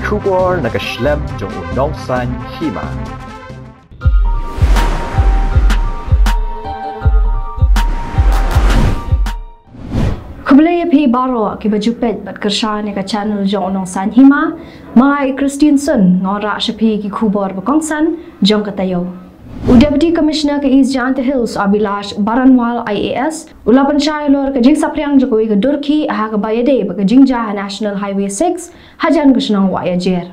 Kubor nakaslem jong unongsan hima. Kebelaya pi baro ki bajupet bat kersha ne ka channel jong unongsan hima, mai Christiansen ngora shapi ki kubor bakongsan jong katayo. Deputy Commissioner ke East Janta Hills Abilash Baranwal IAS ulapan syai lor ke jing sapriang Jokowi ke Durki aha ke Bayade ke Jingja National Highway 6 hajan ke senang Wayajer.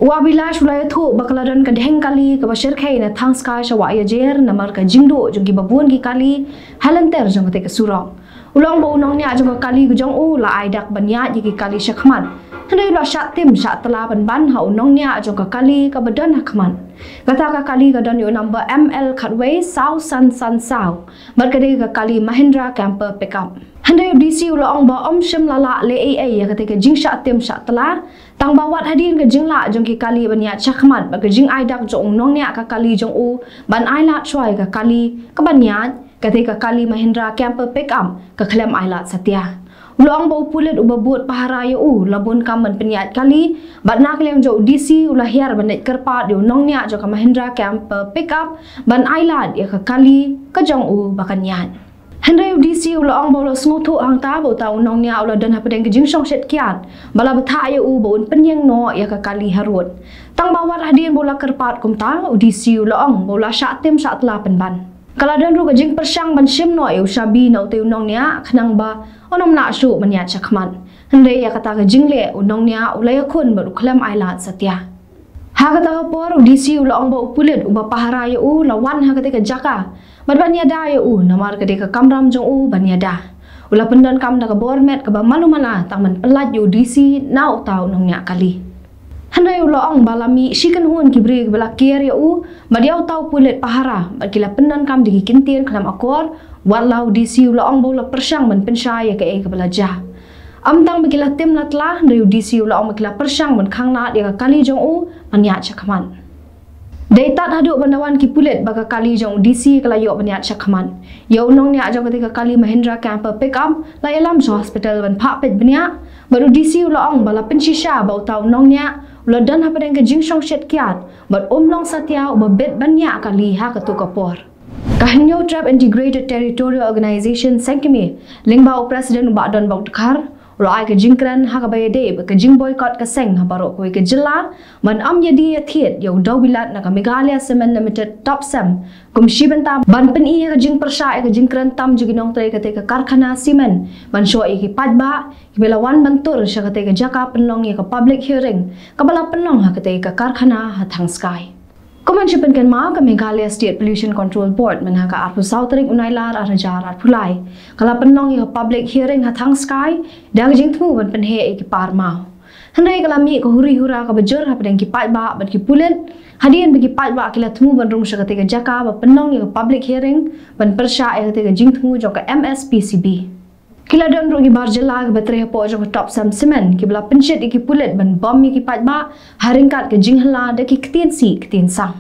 Abilash ulaya thu bakaladan ke deheng kali ke basir khay na thang sky sya Wayajer namar ke jingdo jong ki babun ki kali halanter jong ke surong. Ulang ba unong niya jong kali ke jong la aidak banyat ki kali syakman. Hendak lo syak tim syak telah ban ha unong niya jong ke kali ke badan hakman. Kata ka kali ka dan yo number ML Cutway South San South berkede ka kali Mahindra camper pickup handai DC ulo ong ba om shim lala le AA ya kata ka jing syak tim syak tela tang bawat hadin ka jing la jong ki kali banya chakmat ba ka jing aidak jong nong nya ka kali jong u ban ailat chwai ka kali ka banya kata ka kali Mahindra camper pickup ka klem ailat satya Ulang bau pulet ubabut paharaya labun kaman penyat kali bat nak lem jo DC ulahir banet kerpat yo nong nya jo ka Mahindra camper pickup ban ailat ya ka kali ka jong bakanyat Henry DC ulang bau lo sngotu hang ta bau ta nong nya ula dan hapadeng ke jingsong set kiat bala betha ya baun penyeng no ya ka kali harut tang bawat hadin bola kerpat kumta DC ulang bau la syak tim syak tela penban Kalau dan ruga jing persang ban sim no eu sabi no te unong nia khnang ba onom na su manya chakman hande ya kata ga jing le unong nia ulaya khun baru klam ailat satya ha kata ga por DC ulong ba upulet uba pahara ya lawan ha kata ga jaka ban ya da ya namar ka de ka kamram jong ban ya da ula pendan kam da ga bormet ka ba malumala tangman pelat yu DC nau tau nong nia kali Handai ulang balami shikan hun kibri bala kier ya madiau tau pulet pahara bagila pendan kam digi kintir kelam akor walau DC ulang bola persang men pensai ke bala jah amtang bagila tim latlah handai DC ulang bagila persang men khangna dia kali jong panya chakman Data haduk bandawan ki pulet baga kali jong DC kelayo panya chakman ya unong nya jong ketika kali Mahindra camper pickup la alam hospital ban phapet banya baru DC ulang bala pensisha bau tau nong nya Ulo dan apa dengan jingsong set kiat, but long satya uba bet banyak kali ha ketu kapor. Kahnyo Trap Integrated Territorial Organization Sengkemi, lingba Presiden uba don bau tekar, ulo ai ke jingkran ha ke bayade, ke jing boycott ke seng ha barok koi ke jela, man jadi ya thiet ya udaw bilat na ke Meghalaya Cement Limited top sem, kum shibenta ban pen iya ke jing persya ke jingkran tam jugi nong trai ke karkhana simen, ban show iki padba, Belawan bantur siya katay ka jaka penlong ya ka public hearing kabala penlong ha katay ka karkhana hatang sky. Kumansipin kan ma ka Meghalaya State Pollution Control Board man ha ka arpu sautering unailar arajar arpulay kala penlong ya ka public hearing hatang sky dag jing tmu ban penhe ki par mau. Handai kala mi ka huri hura ka bajur ha padang ki patba ban ki pulen hadian bagi patba kila tmu ban rung siya katay ka jaka ba penlong ya ka public hearing ban persya ya katay ka jing tmu jo ka MSPCB. Kila dan rogi barjela ke baterai po jong top sam semen kibla pencet iki pulet ban bom iki patba haringkat ke jinghala de ki ketin sang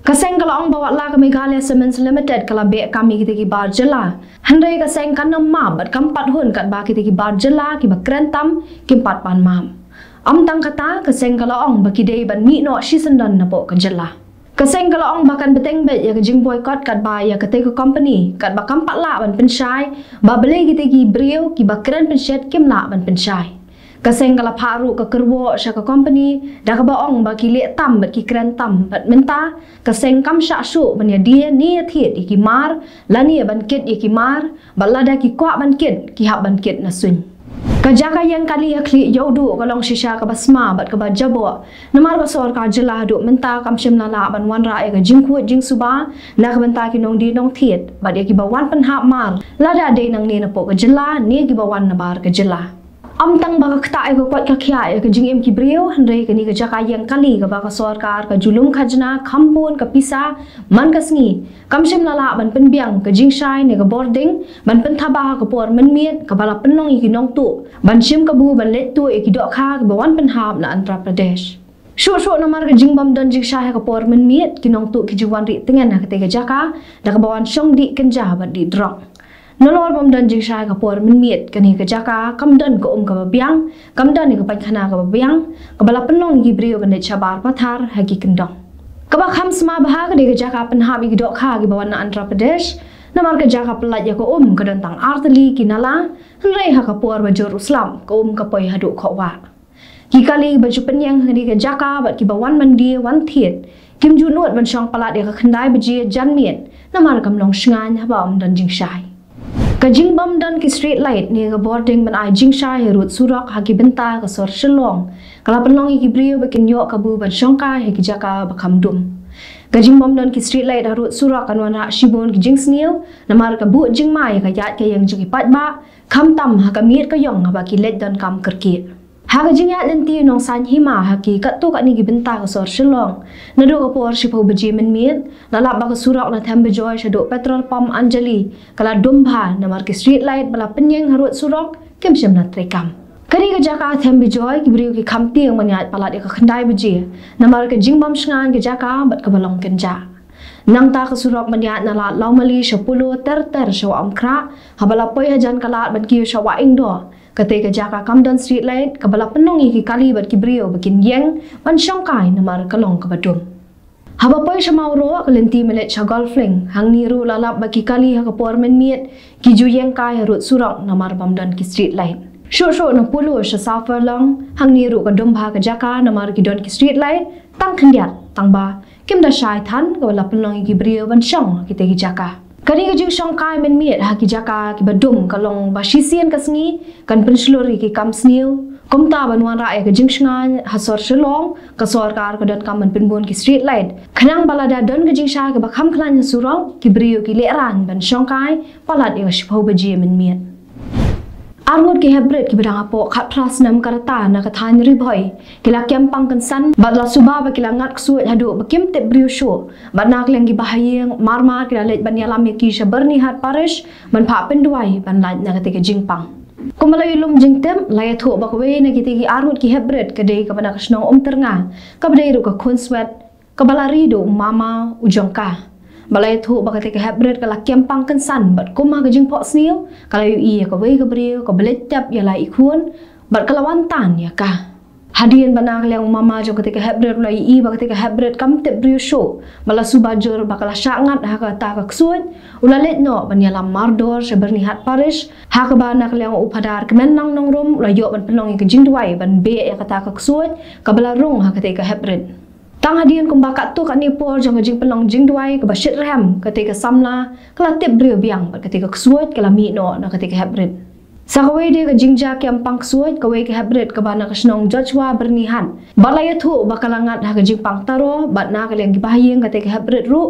kaseng kalau ong bawa la ke Meghalaya Cement Limited kala be kami kita ki barjela handai kaseng kan ma bat kampat hun kat ba kita ki barjela ki bakrentam ki pat pan mam am tang kata kaseng kalau ong baki dei ban mi no shisendan na po ke jela Kaseng kalau ong bahkan beteng bet ya ke jing boycott kat ba ya kete ke company kat ba kampat la ban pensai ba bele kita ki brio ki ba keren penset kim la ban pensai kaseng kalau paru ke kerwo sya ke company dah ke ba ong ba ki le tam bat ki keren tam bat menta kaseng kam sya su ban ya dia ni thiet ki mar la ni ban kit ki mar ba la da ki kwa ban kit ki hab ban kit na sun Kajaka yang kali ya kli yaudu kalong shisha ka basma bat ka bajabo namar ka sor ka jela du menta kam shim lala ban wan ra ya ka jingku jing suba na ka benta ki nong di nong thiet bat ya ki ba wan pan ha mar la da de nang ne na po ka jela ni ki ba wan na bar ka jela am tang ba ka ta ka kwat ka khya ya ka jing em ki brio handai ka ni ka jaka yang kali ka ba ka sarkar ka julum khajna khampun ka pisa man ka sngi kam shim lala ban pen biang ka jing shai ne ka boarding ban pen thaba ka por men miet ka bala pen nong ki nong tu ban shim ka bu ban let tu ki do kha ka ba wan pen hab na Andhra Pradesh Shuk namar ka jing bam dan jing shai ka por men miet ki nong tu ki jiwan ri tengen na ka te ka jaka da ka bawan shong di kenja ban di drop nolor bom dan jing shai ka por min miet kani ka jaka kam dan ko ka biang kam dan ni ka pan khana ka biang ka bala penong gi brio ban chabar pathar hagi kendong ka ba kham sma bha ka de ka jaka pan ha bi dok kha gi bawan Andhra Pradesh namar ka jaka pelat ya ko ka dan tang arteli kinala rei ha ka por ba Jerusalem ko ka poi hadu kho wa ki kali baju penyang ni ka jaka bat ki bawan mandi wan thiet kim ju nuat ban shong palat ya ka khandai bji jan miet namar kam long shngan ha ba dan jing shai ka jing bom dan ki street light ni ka boarding ban ai jing shai rut surak ha ki benta ka sor shlong kala penlong ki brio ba kin yo ka bu ban shong ka he ki jaka ba kham dum ka jing bom dan ki street light rut surak kan wan ra shibon ki jing snew namar ka bu jing mai ka yat ka yang ji pat ba kham tam ha ka miet ka yong ha ba ki let dan kam kerki ha ka jing ya lenti nong san hima ha ki ka tu ka ni ki benta ka sor shlong na do ka por shipo bji men miet na la ba ka surak na tham be joy shado petrol pump Anjali kala dumbha namar ki street light bala penyeng harut surak kem shem na trekam kari ka jaka tham be joy ki brio ki kham tiang maniat palat ka khandai bji namar ka jing bom shngan ki jaka bat ka balong kenja nang ta ka surak maniat na la laumali shapulo ter shawa amkra habala poi hajan kala ban ki shawa ingdo kate ka jaka kamdan street light ka bala penong ki kali bat ki brio bakin yeng ban shongkai namar kalong ka badum haba poi shamauro ka lenti melet cha golfling hang niru lalap baki kali ha ka por men miet ki ju yeng kai harut surak namar bamdan ki street light sho na pulu sha safar long hang niru ka dumbha ka jaka namar ki don ki street light tang khandiat tang ba kim da shai than ka bala penong ki brio ban shong ki te ki jaka kani ka jing shong kai men miet ha ki jaka ki badum kalong ba shisian ka sngi kan penslori ki kam sniu komta banwan ra ka jing shngan hasor shlong ka sarkar ka dot kam man pinbon ki street light khanang balada don ka jing sha ka ba kham khlan surong ki brio ki le ran ban shong kai palat e shpho ba ji men miet arngot ki hebret ki bidang apo khat pras nam karata na ka than ri bhoi kila kem pang kan san badla suba ba kila ngat ksuat hadu ba kem te brio sho banak leng ki bahayeng mar kila let ban yalam ki shabarni hat parish ban pha penduai ban laj na ka te jing pang kumalay lum jing tem laya tho ba we na ki te ki arngot ki hebret ka de ka banak snong ternga ka bdei ru ka khon swet ka balari do mama ujongka balai thu ba ka te ka hebret ka la kem pang kan san bat kuma ka jing pho sniu kala yu i ka we ka brio ka belet tap ya la i khun bat ka lawan tan ya ka hadien banak leng mama jo ka te ka hebret la i ba ka te ka hebret kam te brio show bala suba jor ba kala shangat ha ka ta ka ksuat ula let no ban ya la mardor she berni hat parish ha ka ba nak leng upadar kemen nang nong rum la yo ban penong ka jing duai ban be ya ka ta ka ksuat ka bala rong ha ka te ka hebret tang hadian kumbakat tu kat ni por jong jing pelong jing duai ka basit ram ketika samla kala tip brio biang ketika ksuat kala mi no na ketika hebret sakawe dia ka jingja kem pang ksuat ka we ka hebret ka bana ka snong joshua bernihan balaya thu bakalangat ha ka jing pang taro bat na ka leng bahayeng ketika hebret ru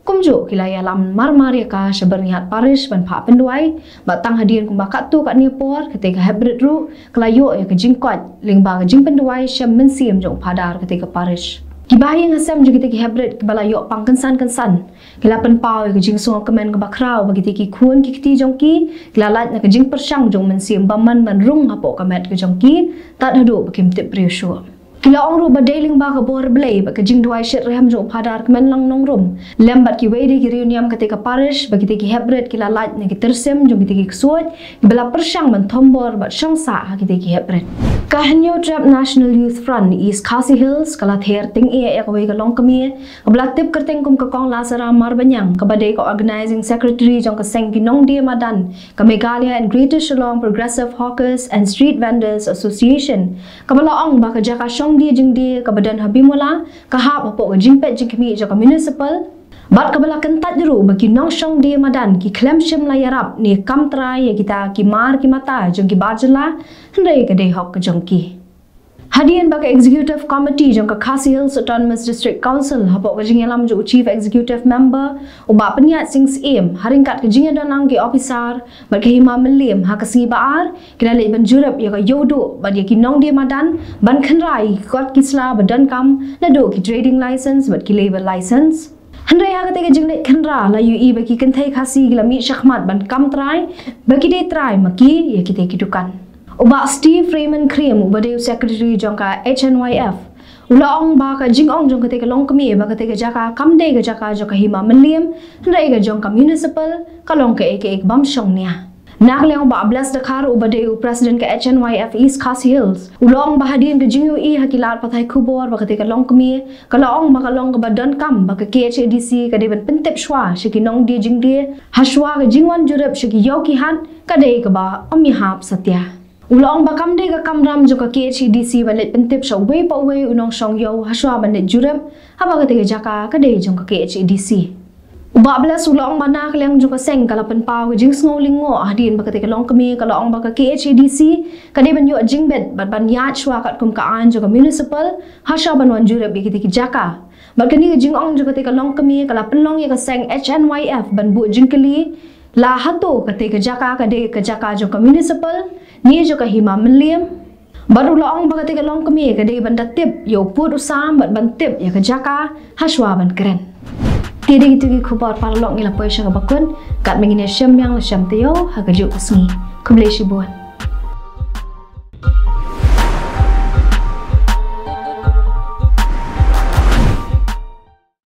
kumjo kilaya lam marmaria ka shabernihat parish ban pha penduai bat tang hadian kumbakat tu kat ni por ketika hebret ru kala yo ya ka jing kwat ling ba ka jing penduai sham mensim jong padar ketika parish Kibahing hasam juga kita hebret kebala yok pang kensan kila penpau ke jing song kemen ke bakrau bagi tiki kun ki kiti jongki kila lat na ke jing persang jong mensim baman man rung hapo kamet ke jongki tat hadu bakim tip priusho kila ongru badailing ba ke bor blay ba ke jing duai shit reham jong padar kemen lang nong rum lembat ki wedi ki reuniam ketika parish bagi tiki hebret kila lat na ke tersem jong tiki ksuat kibala persang man thombor bat shangsa ha ki tiki hebret Kahanyo Trap National Youth Front East Khasi Hills kala ther ting e kawai ka long kami kabla tip kerteng kum ka kong lasara mar banyang kabadai ka organizing secretary jong ka seng kinong dia madan ka Meghalaya and Greater Shillong Progressive Hawkers and Street Vendors Association kabala ong ba ka jaka shong dia jing dia ka badan habimula ka hap po ka jingpet jing kami jaka municipal bat kabala kentat jeru bagi nong shong dia madan ki klem shim la yarap ni kam trai ya kita ki mar ki mata jong ki bajla hendai ka dei hok ka jong ki hadian ba ka executive committee jong ka Khasi Hills Autonomous District Council hapo ka jing alam jo chief executive member uba peniat sings aim haringkat ka jing danang ki officer bat ka hima melim ha ka singi baar kila le ban jurap ya ka yodo ba dia ki nong dia madan ban khanrai kot kisla badan kam na do ki trading license bat ki labor license Hendai ha ketika jeng nek khandra la yu i bagi kentai khasi gila mi shakhmat ban kam try bagi dei try maki ya kita kidukan uba Steve Raymond Cream uba deu secretary jongka HNYF Ula ong ba ka jing ong jong ka long kami ba ka jaka kamde ka jaka joka hima meliam rai ka jong ka municipal kalong ka ek bam shong nia. Nak leong ba ablas Dakar ubade u president ka HNYF East Khasi Hills. Ula ong ba hadin ka jing ui hakilat pathai kubor ba ka long kami kalong ba kalong ka badan kam ba ka KHADC ka deban pentep shwa shiki nong di jing di hashwa ka jingwan jurep shiki yoki han ka de ka ba omi hap satya. Ula ong ba kamde ka kamram joka KHADC ba let pentep sha way pa way unong shong yo hashwa ba net jurep haba ka jaka ka de jong ka KHADC. Uba belas ula ong ba nak leong jong ka seng kalapan pau jing sngolingo hadin ba ka long kami kalong ba ka KHADC ka deban yo jing bet ban yat shwa kat kum ka an joka municipal hasha ban wan jurep ki jaka. Bagani ka jing ong joka long kami kalapan long ya ka seng HNYF ban bu jing kali la hato ka jaka ka de ka jaka joka municipal ni joka hima meliam baru la ong ba ka long kami ka de ban datip yo put usam ban tip ya ka jaka hashwa ban keren. Tiada itu kubar parlok ngila poisha ka bakun kat mengine syam yang syam teo ha ka juk pasngi kublai shibuan.